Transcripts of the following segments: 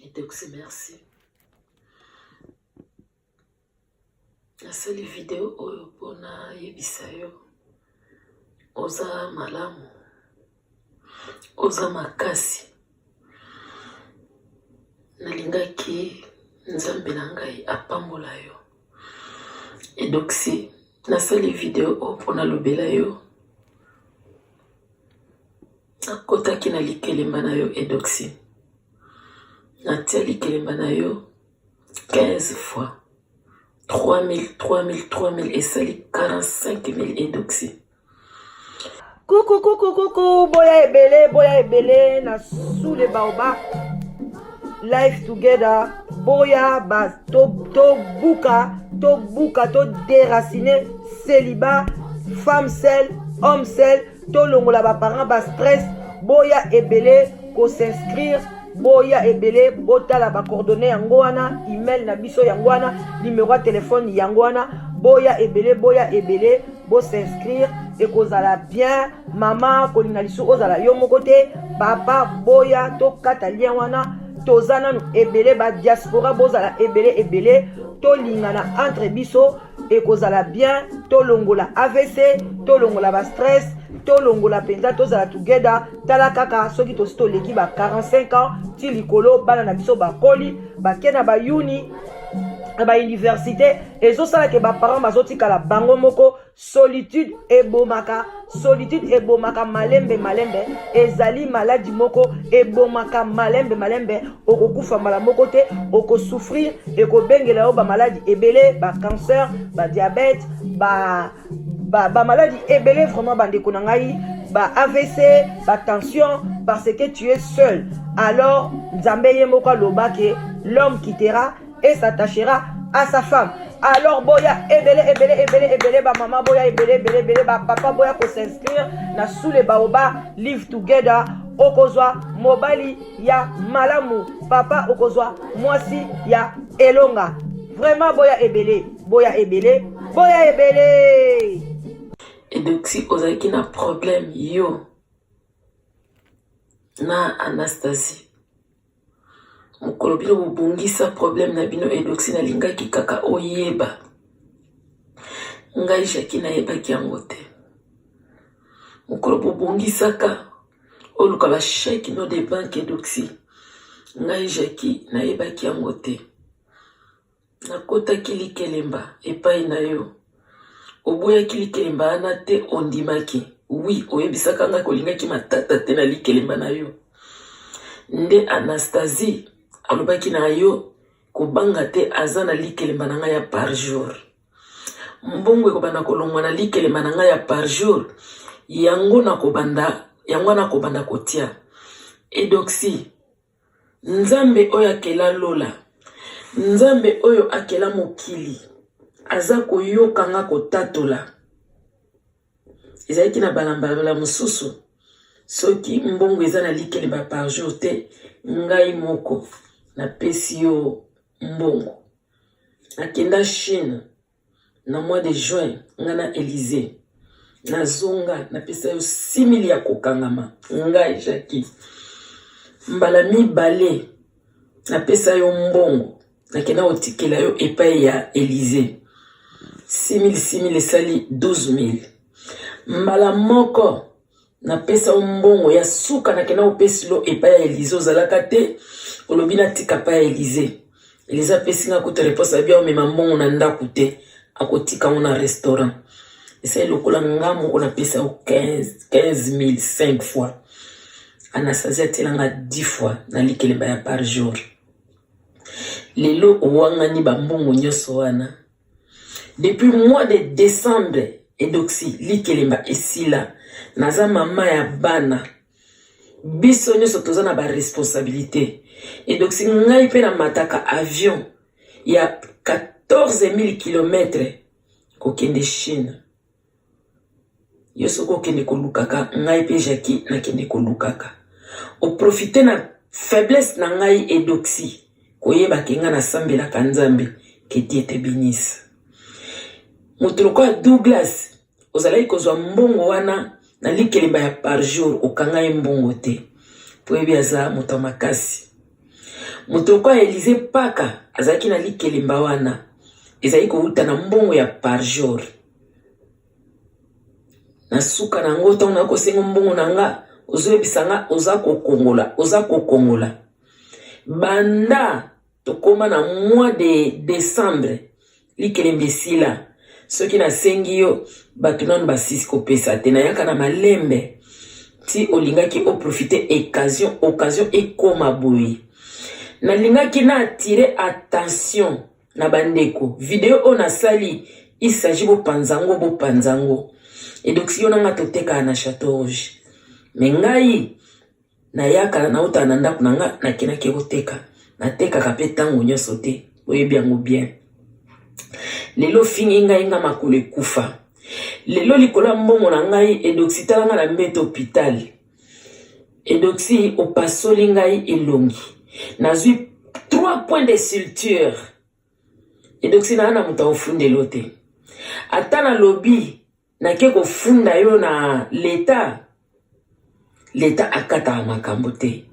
Edoxy, merci. Nasali vidéo oyo pona yebisa yo oza malamu, oza makasi. Nalingaki nzambe na ngai apambola yo. Edoxy, nasali vidéo oyo pona lobela yo nakotaki na likelemba na yo. Edoxy, natia likelemba na yo 15 fois 3000 et sali 45 000. Edoxy, Coucou, boya ebele na sous le baobab. Life together, boya ba to buka, to déraciner célibat, femme seule, homme seul, to longola ba parents ba stress, boya ebele ko s'inscrire, boya ebele botala ba coordonnées yango wana, email na biso yango wana, numéro de téléphone yango wana, boya ebele bo s'inscrire et kozala bien. Maman kolina lisu ozala yo moko te, papa boya to kata lien wana tozana no ebele ba diaspora bozala ebele to lingana entre biso et kozala bien, to longola AVC, to longola ba stress, to longola penza tozala together. Tala kaka soki to leki ba 45 ans ti likolo bana na biso ba koli ba kena ba uni ba université ezosala ke ba parents bazotikala bango moko. Solitude ebomaka malembe ezali maladie moko ebomaka malembe okokufa mbala moko te, okosouffrir ekobengela yo ba maladie ebele, ba cancer, ba diabète, ba maladie ebele vraiment bandeko na ngai, ba AVC, ba tension, parce que tu es seul. Alors nzambe ye moko aloba ke l'homme quittera et s'attachera à sa femme. Alors boya ebele ba maman boya ebele ba papa boya ko s'inscrire na sous les baobab. Live together, okozwa mobali ya malamu, papa okozwa mwasi ya elonga. Vraiment boya ebele. Edoxy, ozaki na problème yo na Anastasie. Mokolo bino bobongisa problème na bino. Edoxy, nalingaki kaka oyeba. Ngai Jackie nayebaki yango te. Mokolo bobongisaka oluka ba chèque no de banque. Edoxy, ngai Jackie nayebaki yango te. Nakotaki likelemba epai na yo. Oboyaki likelemba ana te ondimaki. Oui, oyebisaka nga kolingaki matata te na likelemba na yo. Nde Anastasie alobaki na yo kobanga te aza na likelemba na nga ya par jour. Mbongo ekobanda kolongwa na likelemba na nga ya par jour. Yango na kobanda kotia. Edoxy, nzambe oyo akela lola, nzambe oyo akela mokili, aza koyoka nga kotatola. Ezalaki na balambala mosusu soki mbongo eza na likelemba par jour te, ngai moko na pesi yo mbongo. Nakenda Chine na mois de juin ngana Élysée. Nazonga na pesa yo 6 000 ya kokangama. Ngai Jackie mbala mibale na pesa yo mbongo. Nakenda otikela yo epai ya Élysée. 6 000 esali 12 000. Mbala moko na pesa mbongo ya suka nakenda opesi lo epai ya Élysée. Ozalaka te olobi na tika pa ya Élysée. Élysée pesi nga kuta reposa bia omema mbongo na ndaku te, akotika mo na restaurant. Esa lokola ngamo ona pesa o 15 000 5 fois. Anastasie atelanga 10 fois na likelemba ya par jour. Lelo owangani ba mbongo nyoso wana. Depuis mois de décembre, Edoxy likelemba esila. Naza mama ya bana. Biso nyoso toza na ba responsabilité. Edoxy ngai pe na mataka avion ya 14 000 km kokende Chine. yo soko kende kolukaka ngai pe Jackie na kende kolukaka o profiter na faiblesse na ngai Edoxy koyeba kenga na sambela kanzambe que Dieu te bénisse. Mutuloko Douglas ozalaki kozwa mbongo wana na likelemba ya par jour okanga mbongo te po ebi aza moto makasi. Mutuloko Elize Paka azalaki na likelemba wana ezali kouta na mbongo ya par jour na suka na ngo tonga na kosenga mbongo na nga ozobisanga oza kokongola banda tokoma na mois de décembre likelembe sila soki na sengi yo bato nanu basisi kopesa te nayaka na malembe ti olingaki oprofite occasion ekoma boye nalingaki na attirer attention na bandeko video o nasali isaji bopanzango Edoxy yo nanga toteka na Château Rouge me ngai nayaka na uta na ndako nanga nakinaki koteka natekaka pe ntango nyonso te oyebi yango bien. Lelo fingi ngai nga makolo ekufa lelo likolo ya mbongo na ngai Edoxy talanga na mbeto hôpital Edoxy opasoli ngai elongi nazwi 3 points de suture Edoxy na moto ofundelo te ata na lobi nake kofunda yo na leta akata makambo te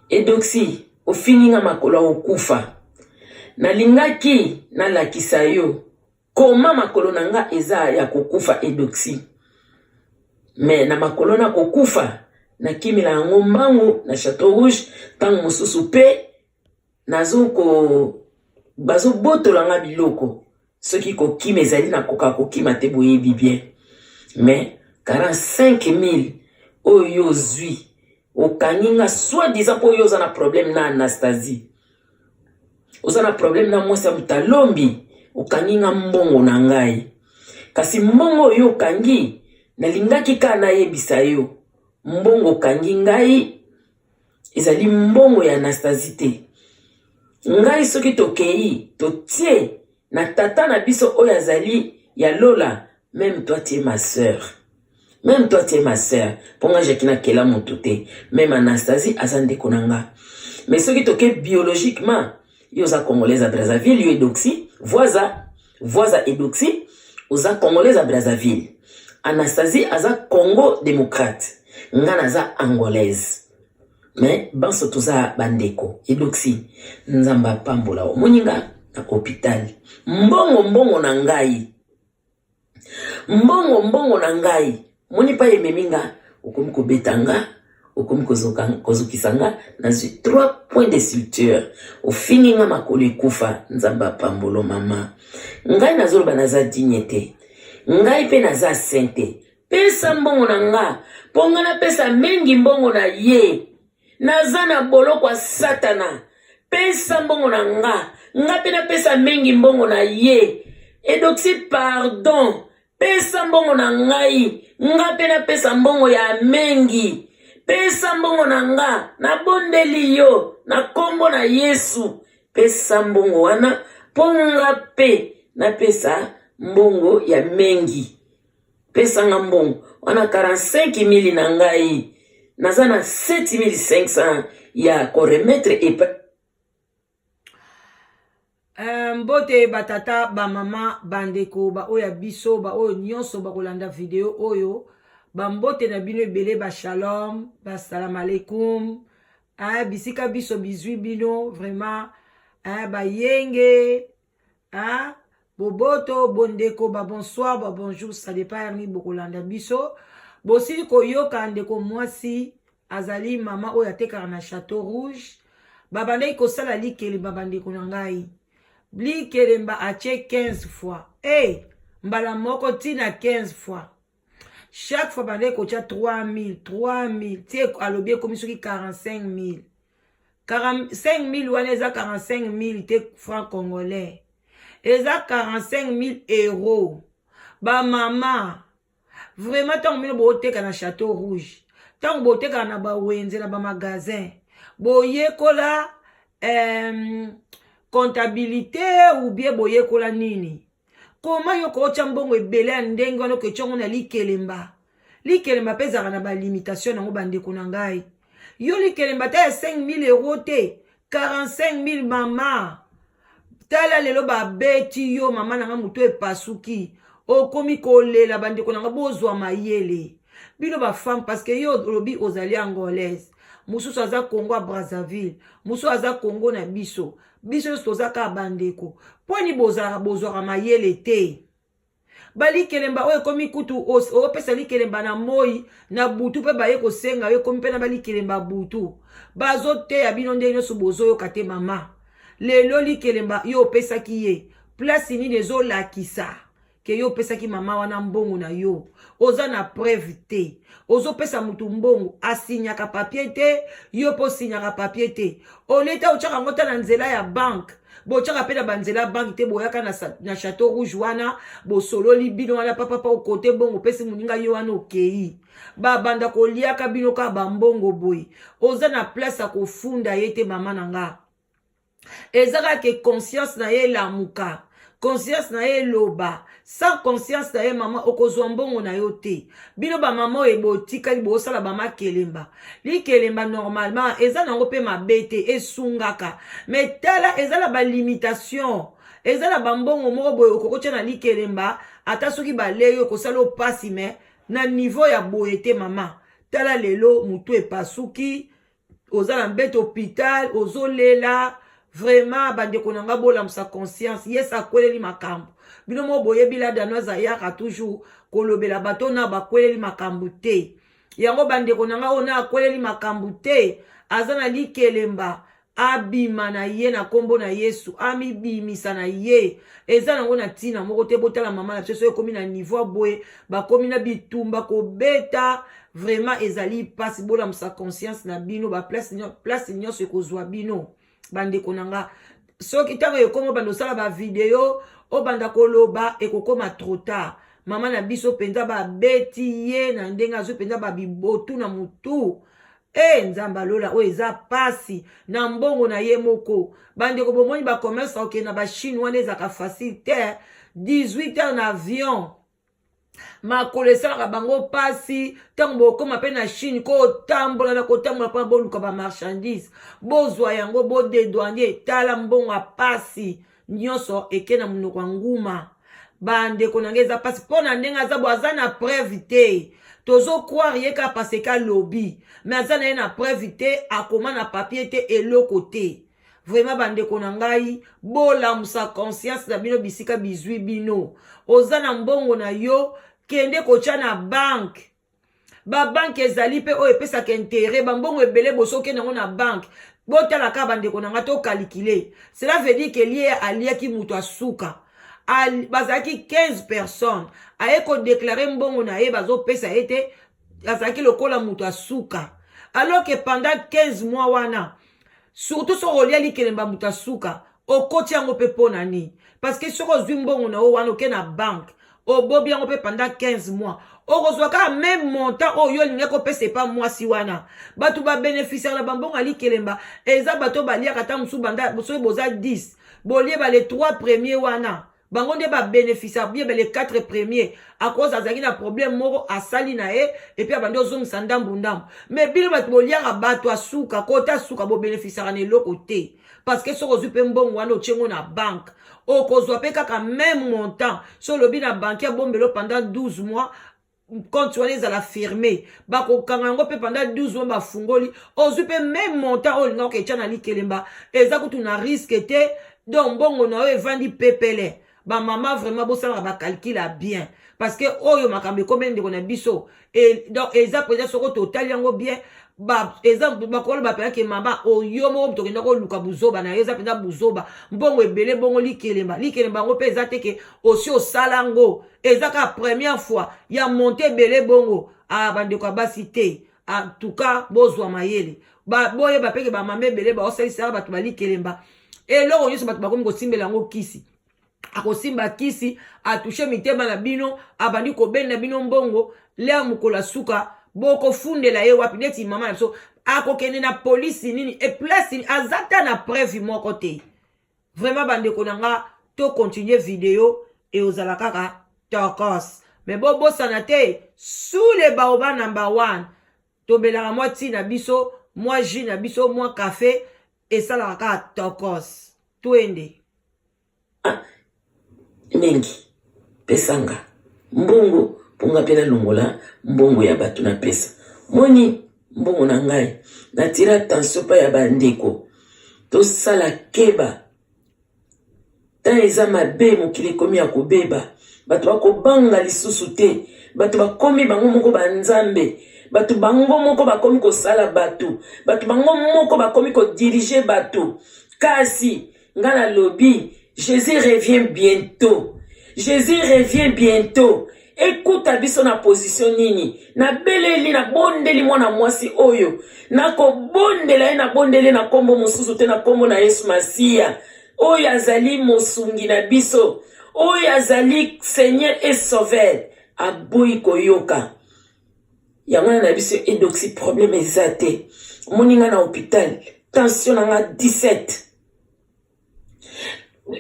Edoxy ofini nga makolo okufa nalingaki nalakisa yo koma makolo nanga eza ya kokufa Edoxy me na makolo na kokufa nakimila yango mbangu na Château Rouge tango mosusu pe bazo botola nga biloko soki kokima ezali na koka kokima te boyebi bien mais 45,000 oyo zui okangi nga soi-disant po oyo oza na problème na Anastasie oza na problème na mwasi ya mutalombi okangi nga mbongo na ngai kasi mbongo oyo okangi nalingaki ka nayebisa yo mbongo okangi ngai ezali mbongo ya Anastasie te ngai soki tokei totie na tata na biso oyo azali ya Lola même toi tu es ma sœur ponga jakina kela moto te même Anastasie azandeko nanga mais soki toke biologiquement yo za congolaise à Brazzaville yo Edoxy voisa Edoxy oza congolaise à Brazzaville Anastasie aza Congo démocrate nga naza angolaise mais banso toza bandeko Edoxy nzamba pambola omoninga na hôpital mbongo na ngai moni pa yememinga okomi kobetanga okomi kozokisanga nazwi 3 points de suture ofini nga makolo ekufa nzamba pambolo mama ngai nazoloba naza digne te ngai pe naza sainte pesa mbongo na nga ponga na pesa mengi mbongo na ye naza na boloko ya satana pesa mbongo na nga pe na pesa mengi mbongo na ye Edoxy pardon pesa mbongo na ngai nga pe na pesa mbongo ya mengi pesa mbongo na nga na bondeli yo na kombo na Yesu pesa mbongo wana ponga pe na pesa mbongo ya mengi pesa nga mbongo wana 45,000 na ngai naza na 7,500 ya koremetre mbote batata bamama bandeko baoyo ya biso baoyo nyonso bakolanda video oyo bambote na bino ebele bashalom basalam alaikum bisika biso bizwi bino vraiment bayenge boboto bondeko babonsoir babonjour ça dépend yani bokolanda biso bosili koyoka ndeko mwasi azali mama oyo atekaka na Château Rouge babandeki kosala likele babandeko na ngai likelemba atie 15 fois mbala moko tina 15 fois chaque fois bandeki kotia 3,000 tie alobi ekomi soki 45,000 wana eza 45,000 te franc congolais eza 45,000 euros bamama vraiment ntango bino booteka na Château Rouge ntango booteka na bawenze na bamagasin boyekola comptabilité ou bien boyekola nini koma yo kocha mbongo ebele ya ndenge wana oketiongo na likelemba likelemba mpe ezalaka na balimitation nango bandeko na ngai. Yo likelemba ta ya 5 000 euros te, 45 000 mama. Tala lelo babeti yo mama nanga mutu epasuki. Okomi kolela bandeko nanga bozwa mayele. Bino ba femme parce que yo lobi ozali angolaise. Mususu aza Congo a Brazzaville. Mususu aza Congo na biso. Biso tozaka bandeko. Poni bozwaka mayele te. Bali kelemba oyo komi kutu opesa li kelemba na moi na butu pe baye kosenga yo komi pe na bali kelemba butu. Bazo te ya bino nde nyonso bozo yo kate mama. Lelo li kelemba yo opesa ki ye. Place ni dezo lakisa. Ke yo opesa ki mama wana mbongo na yo. Oza na preuve te. Ozo pesa mutu mbongo. Asinyaka papier te. Yo po sinyaka papier te. Oleta uchaka ngota na nzela ya bank. Bochaka pe na banzela bank te boyaka na Château Rouge wana. Bo solo li bino wana papa o kote bongo. Pesi muninga yo wana okei. Ba banda ko liaka bino ka bambongo boy. Oza na place a kofunda yete mama nanga. Ezaka ke conscience na ye lamuka. Conscience na ye loba. Sans conscience na ye mama okozwa mbongo na yo te. Bino ba mama ebotika libo osala ba makelemba. Li kelemba normalement eza nango pe mabete esungaka. Mais tala ezala ba limitation. Ezala ba mbongo moko boye okokocha na li kelemba ata soki ba leyo kosala opasi me na niveau ya boye te mama. Tala lelo mutu epasuki ozala mbete hôpital ozolela. Vraiment bandeko nanga bola msa conscience yes akweleli makambo bino mo boye bila danoza yaka toujours kolobela bato na bakweleli makambo te yango bandeko nanga ona akweleli makambo te azana likelemba abima na ye na kombo na Yesu ami bimisa na ye eza nango na tina moko te botala mama na biso ekomi na niveau boye bakomi na bitumba ko beta vraiment ezali pasi bola msa conscience na bino ba place nyonso ekozwa bino bandeko nanga soki tango ekomo bando sala ba video o banda koloba ekokoma trop tard mama na biso penza ba beti ye na ndenga zo penza ba bibotu na mutu nzamba lola o eza pasi na mbongo na ye moko bandeko bomoni ba commerce ok na ba chinois nezaka facile te 18 heures na avion makolo esalaka bango pasi ntango bokoma mpe na Chine kotambola na kotambola mpona boluka bamarchandise bozwa yango bodedwanie tala mbongo ya pasi nyonso eke na monoko ya nguma bandeko nange eza pasi mpo na ndenge aza bo aza na preuve te tozokroire ye ka pase ka lobi me aza na ye na preuve te akoma na papier te eloko te vraiment bandeko na ngai bolamusa conscience na bino bisika bizwi bino oza na mbongo na yo kende kocha na bank ba bank ezali pe o epesaka intérêt ba mbongo ebele bosoke nango na bank botalaka bandeko na ngai to calculer cela veut dire que lié aliaki mutu asuka bazalaki 15 personnes aye kodéclare mbongo na ye bazopesa ye te azalaki lokola mutu asuka alors que pendant 15 mois wana surtout so olia likelemba mutu asuka okoti yango pe pona ni parce que soko ozwi mbongo na o wana oke na bank obobi yango pe pendant 15 mois okozwaka même montant oyo olingi kopesa epa mwasi wana bato babénéficiaire na bambongo alikelemba eza bato baliaka ta mosusu banda soki boza 10 bolie bale 3 premiers wana bango nde babénéficiaire bien bale 4 premiers à cause azalaki na problème moko asali na ye epuis abandi ozongisa ndambu mais bino bato boliaka bato asuka kota asuka bobénéficiaire na eloko te parce que soko ozwi mpe mbongo wana otiengo na banque okozwa pe kaka même montant so lobi na banquier bombelo pendant 12 mois compte wana ezala firmé bakokanga yango mpe pendant 12 mois bafungoli ozwi mpe même montant oyo olinga oketia na likelemba eza kutu na risque te donc mbongo na oyo evandi pepele bamama vraiment bosalaka bacalcula bien parce que oyo makambo ekomi ndeko na biso donc eza peut-être soko totali yango bien exemple bakoloba mpenza ke mama oyo moko tokenda koluka buzoba na yo eza mpenza buzoba mbongo ebele bongo likelemba yango mpe eza te ke osi osala yango eza kaka première fois ya monte ebele bongo bandeko ya basi te en tout cas bozwa mayele boyeba mpeke bamama ebele baosalisaka bato balikelemba eloko nyonso bato bakomi kosimbela yango kisi akosimba kisi atushe mitema na bino abandi kobenda bino mbongo lea mokolo asuka bokofundela ye wapi neti mama na biso akokende na polisi nini e place azata na preuve moko te vraiment bandeko nanga to continuer video e ozala kaka tokos Mais bon, sanate, sous les baobas number 1, tobelaka moi ti na biso, moi jus na biso, moi café, et ça la ka tokos. Twende. Mengi, pesanga. Mbongo, ponga pena longola, mbongo ya batu na pesa. Moni, mbongo na ngai, na tira attention pa ya bandeko. To sala keba. Tan eza mabe mokili komi ya kobeba. Batu bako banga lisusu te. Batu bakomi bango moko banzambe. Batu bango moko bakomi ko sala batu. Batu bango moko bakomi ko diriger batu. Kasi, ngana lobby, Jésus revient bientôt. Jésus revient bientôt. Écoute abiso na position nini. Na beleli na bondeli mwana mwasi oyo. Na ko bondela na bondeli na kombo mususu te na kombo na Yesu Masia. Oyo azali mosungi na biso. Oyo azali Seigneur et Sauveur. Aboyi koyoka. Yangana na biso edoxy problème ezate. Moninga na hôpital. Tension na nga 17.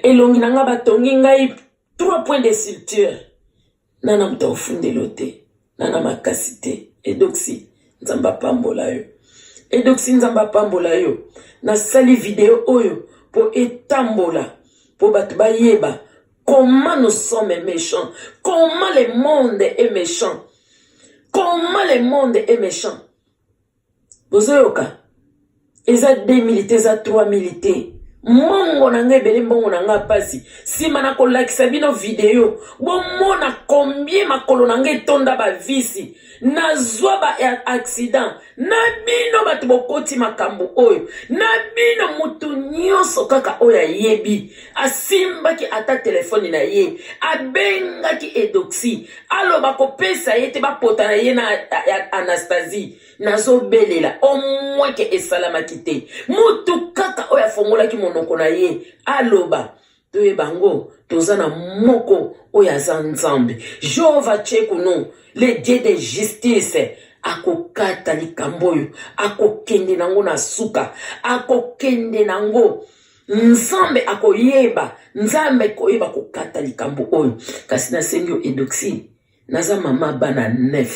Elongi na nga batongi ngai 3 points de suture. Nana mta ofundelo te. Nana makasi te. Edoxy nzamba pambola yo. Edoxy nzamba pambola yo. Na sali video oyo po etambola. Po batu bayeba. Comment nous sommes méchants. Comment le monde est méchant. Comment le monde est méchant. Bozoyoka. Eza 2 militaires, eza 3 militaires. Mongo nanga ebele mbongo nanga pasi. Sima na kolakisa bino video. Bomona combien makolo nanga etonda ba visi. Nazwa ba accident. Na bino batu bokoti makambo oyo. Na bino mutu nyonso kaka oyo yebi. Asimbaki ata telefoni na ye. Abengaki Edoxy. Aloba kopesa ye te bapota na ye na Anastasie. Nazo belela. Omwe ke esalamaki te. Mutu kaka oyo afongolaki monoko na ye. Aloba. Toye bango. Tozana moko oyo aza nzambe. Jehova Tchekuno. Le Dieu de justice. Akokata likambo oyo. Akokende nango na suka. Akokende nango. Nzambe akoyeba. Nzambe koyeba kokata likambo oyo. Kasi na sengyo Edoxy. Naza mama bana 9.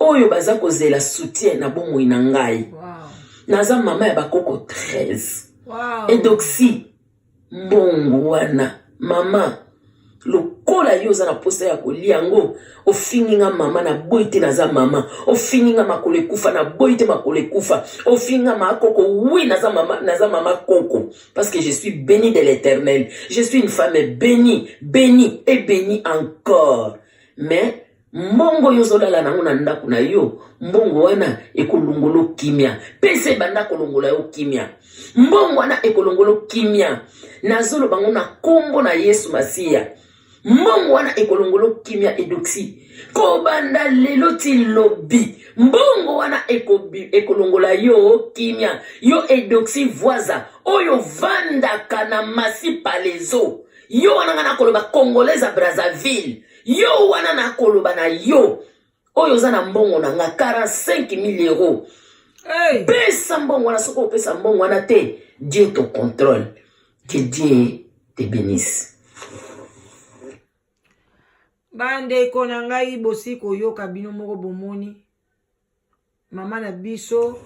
Oyo baza kozela soutien na bomo inangai. Wow. Naza mama ya bakoko 13. Wow. Edoxy. Mbongo wana. Mama. Lokola yoza na posa ya koliango. Ofininga mama na boite naza mama. Ofininga makole kufa na boite makole kufa. Ofininga makoko. Oui, naza mama koko. Parce que je suis bénie de l'Éternel. Je suis une femme bénie. Bénie et bénie encore. Mais mbongo yozola la nango na ndaku na yo. Mbongo wana ekolongolo kimia. Pese banda kolongola yo kimia. Mbongo wana ekolongolo kimia. Nazolo bango na kombo na Yesu Masia. Mbongo wana ekolongolo kimia Edoxy. Kobanda lelo ti lobby. Mbongo wana ekolongola yo kimia. Yo Edoxy voisa. Oyo vanda kana masi palezo. Yo wana na koloba Congolaise à Brazzaville. Yo wana na koloba na yo. Oyo zana mbongo na nga 45 000 euros. Hey. Pesa mbongo wana soko pesa mbongo wana te. Dieu te contrôle. Que Dieu te bénisse. Bande kona ngai bosi koyoka bino moko bomoni. Mama na biso.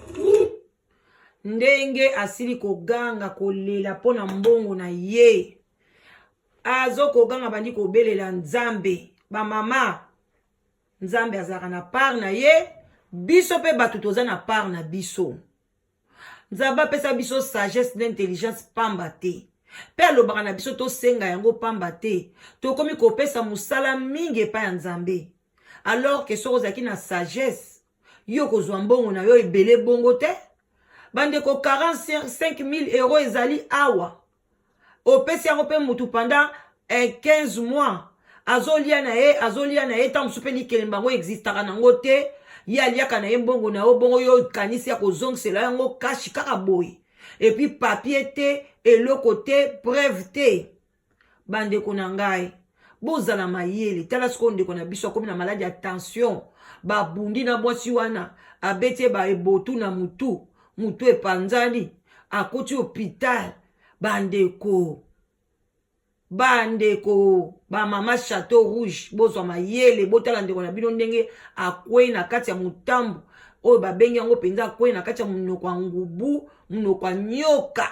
Ndenge asili koganga kolela pona mbongo na ye. Azo koganga bandi kobelela nzambe. Ba mama. Nzambe azaka na part na ye. Biso pe batu toza na part na biso. Nzamba pesa biso sagesse d'intelligence pamba te. Pe alobaka na biso to senga yango pamba te. To komi kopesa musala mingi epa ya nzambe. Alors que soko zaki na sagesse. Yo kozwa mbongo na yo ebele bongo te. Bande ko 45 000 euros ezali awa. Opesi yango pe mutu pendant 15 mois. Azolia na ye ta musupe ni kelembango existaka nango te. Ya liaka na ye mbongo na yo bongo yo kanisi ya kozongisela yango kashi kaka boy. Et puis papier te eloko te preuve te. Bande kona ngai. Bozala mayele. Tala siko ndeko na biso komi na maladi ya tension. Ba bundi na mwasi wana. Abete ba ebotu na mutu. Mutu epanzani. Akoti hôpital. Bande ko. bandeko ba mama Château Rouge bozwa mayele botala ndeko na bino ndenge akwei na kati ya mutambu oyo babengi yango penza akwei na kati ya munoko ngubu munoko nyoka.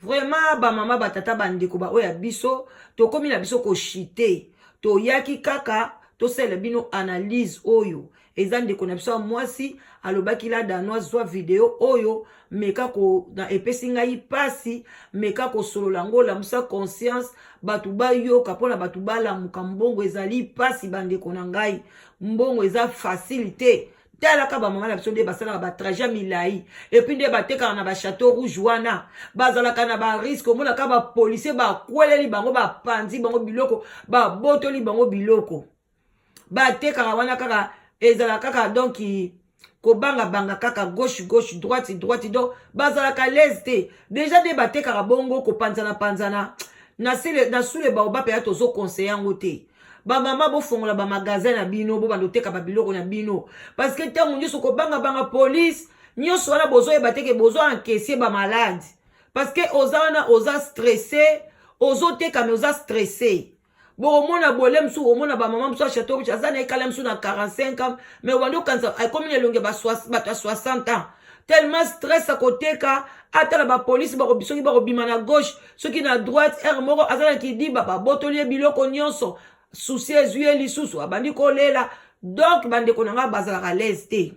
Vraiment ba mama batata bandeko ba oya biso tokomi na biso ko shite to yaki kaka to sele bino analyse oyo eza ndeko na biso mwasi alobaki la danoise zwa video oyo meka ko na epesi ngai pasi meka ko solola ngola musa conscience batu ba yoka pona batu bala mbongo ezali pasi bandeko na ngai mbongo eza facilité tala ka ba mama na biso nde basala ba trajet milai et puis nde bateka na ba Château Rouge wana bazala kana ba risque mona ka ba policier ba kweleli bango ba panzi bango biloko ba botoli bango biloko bateka wana kaka ezala kaka donc kobanga banga kaka gauche droite donc bazala ka leste déjà de bateka bongo ko panzana na sule ba oba pe ya tozo conseiller yango te. Ba mama bo fongola ba magasin na bino bo bandoteka ba biloko na bino parce que tango nyoso ko banga police nyoso wana bozo e bateke bozo encaisser ba malade parce que oza stressé ozo teka mais oza stressé bo mona bolem su mona ba mama mso Château Rouge azana ekala msu na 45 ans mais wando kanza ay comme ne longe ba 60 ans tellement stress à côté ka atala ba police ba bisoki ba bima na gauche soki na droite moko azana ki di ba botoli biloko nyonso souci ezue lisusu abandi kolela donc bande konanga bazala ka leste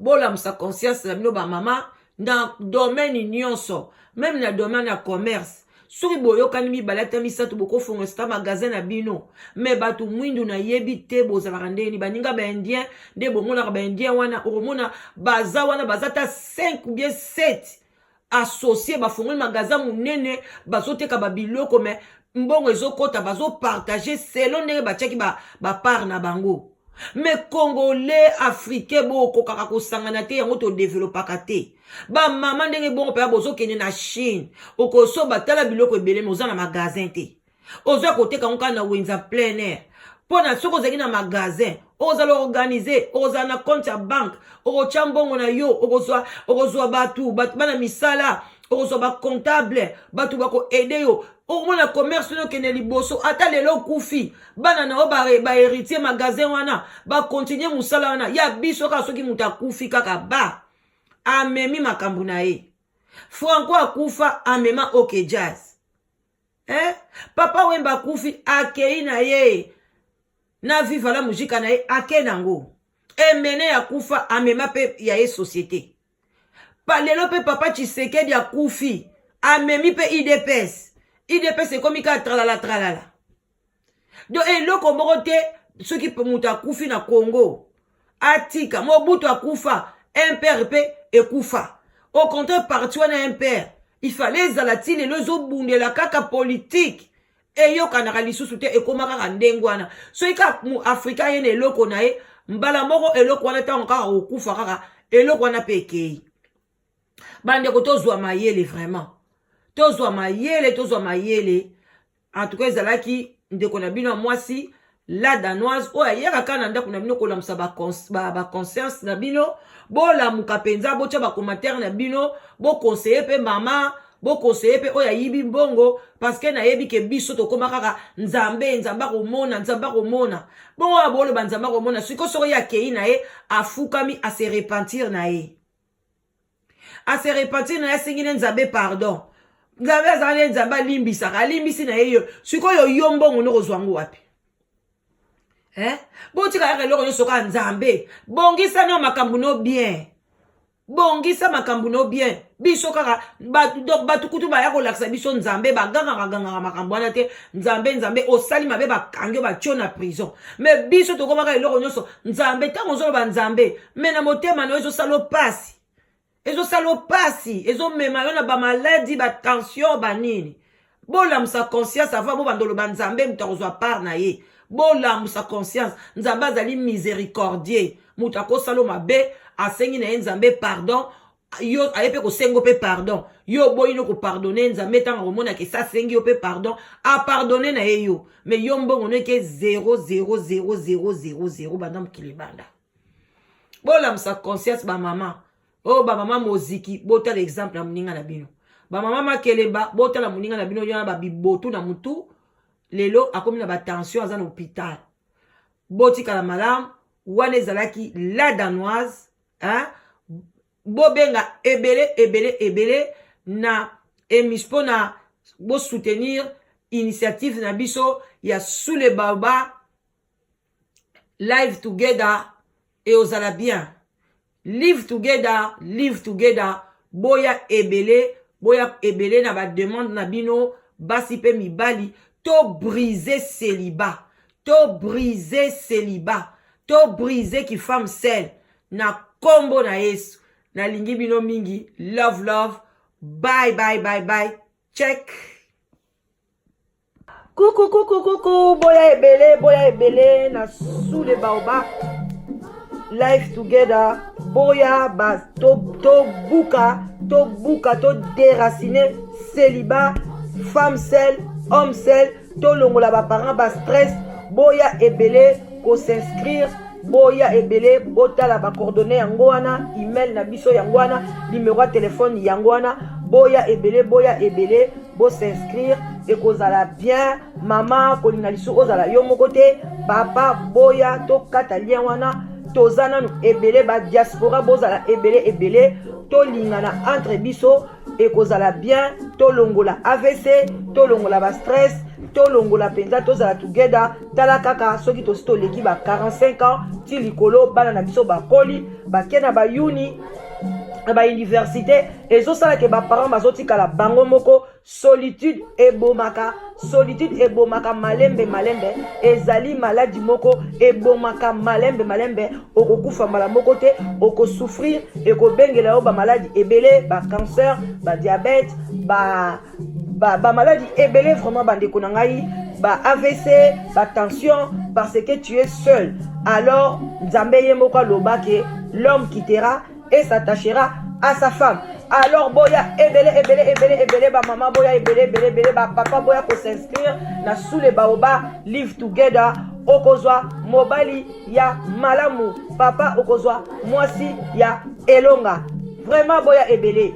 bola musa conscience na bino ba mama dans domaine nyonso même na domaine ya commerce soki boyokani mibale ata misato bokofonga sta magasin na bino mais batu mwindu na yebi te bozalaka ndeni baninga ba indien nde bomona ba indien wana okomona baza wana bazata 5 ou bien 7 associés bafongoli magasin munene bazoteka ba biloko mais mbongo ezokota bazo partager selon ndenge batiaki ba part na bango mais congolais africain boko kaka kosangana te yango to développaka te ba mama ndenge bongo pe bozo kene na Chine okoso batala biloko ebele moza na magasin te ozo koteka nka na wenza plein air pona soko zaki na magasin ozalo organiser oza na compte ya banque okocha mbongo na yo okozwa batu bana misala okozwa ba comptable batu bako aider yo omona commerce no kene liboso ata lelo kufi bana na ba héritier magasin wana ba continuer musala wana ya biso ka soki muta kufi kaka ba amemi makambu na ye Franco akufa amema OK Jazz Papa Wemba kufi akei na ye na viva la mujika na ye ake nango emene ya kufa amema pe ya ye société palelo pe papa Tshisekedi akufi amemi pe IDPS c'est comme ka tralala donc eloko moko te soki pe mutu akufi na Congo atika Mobutu akufa impère pe ekufa au contraire parti wana impère il fallait zalatine lezo bundela kaka politique eyo kanaka lisusu te ekomaka ka ndengo wana soki ka mu Afrika yene eloko na ye mbala moko eloko wana tango kaka okufa kaka eloko wana pe ekei bandeko tozwa mayele vraiment tozwa mayele en tout cas ezalaki ndeko na bino mwasi la danoise oyo ayaka kaka na ndako na bino kolamusa ba conscience na bino bolamuka penza botya ba commentaire na bino boconseiller pe mama boconseiller pe oyo ayibi mbongo parce que nayebi ke biso tokoma kaka nzambe komona bongo aboloba nzambe komona siko soko ya kei na ye afukami a se repentir na ye asengi ne nzambe pardon nzambe azali nzambe alimbisi na ye yo sikoyo yo mbongo nokozwa ngo wapi botika yaka eloko nyonso ka nzambe bongisa no makambo no bien biso kaka batu kutu baya kolakisa biso nzambe bagangaka makambo wana te nzambe osali mabe bakangi batio na prison mais biso tokomaka eloko nyonso nzambe ntango ozoloba nzambe me na motema na yo ezosala pasi ezomema yo na bamaladi batension banini bolamusa conscience avant bo bandoloba nzambe mutu akozwa part na ye bolamusa conscience nzambe azali miséricordieux mutu akosala mabe asengi na ye nzambe pardon yo aye pe kosengo pe pardon yo boyi no kopardonne nzambe tanga komona ke sa sengi yo pe pardon apardonne na ye yo mais yo mbongo no ke 0,00000 banda mokili banda bolamusa conscience ba mama ba mama moziki botala exemple ya moninga na bino ba mama makeleba bota la muninga na bino yana ba bibotu na mutu lelo akomi na ba tension aza na hôpital botika la malam wana ezalaki la danoise hein bobenga ebele na emispo na bo soutenir initiative na biso ya sous le baobab live together et ozala bien live together boya ebele na ba demande na bino basi pe mibali to briser célibat to briser ki femme seule na kombo na Yesu na lingi bino mingi love bye check coucou boya ebele na sous le baobab life together boya bas to buka to déraciner célibat femme seule homme seul to longola ba parents ba stress boya ebele ko s'inscrire boya ebele botala ba coordonnées yango wana email na biso yango wana numéro ya téléphone yango wana boya ebele bo s'inscrire et kozala bien mama kolinga lisu ozala yo moko te papa boya to kata lien wana tozana no ebele ba diaspora bozala ebele to lingana entre biso et kozala bien to longola AVC to longola ba stress to longola penza tozala together tala kaka soki to leki ba 45 ans ti likolo bana na biso ba koli ba kena ba uni ba université ezosala ke ba parents bazotikala bango moko solitude ebomaka malembe ezali maladie moko ebomaka malembe okokufa mala moko te okosouffrir ekobengela yo ba maladie ebele ba cancer ba diabète ba maladie ebele vraiment bandeko na ngai ba AVC ba tension parce que tu es seul alors nzambe ye moko aloba ke l'homme quittera et s'attachera à sa femme. Alors boya ebele ba maman boya ebele ba papa boya ko s'inscrire na sous les baobab live together okozwa mobali ya malamu papa okozwa mwasi ya elonga vraiment boya ebele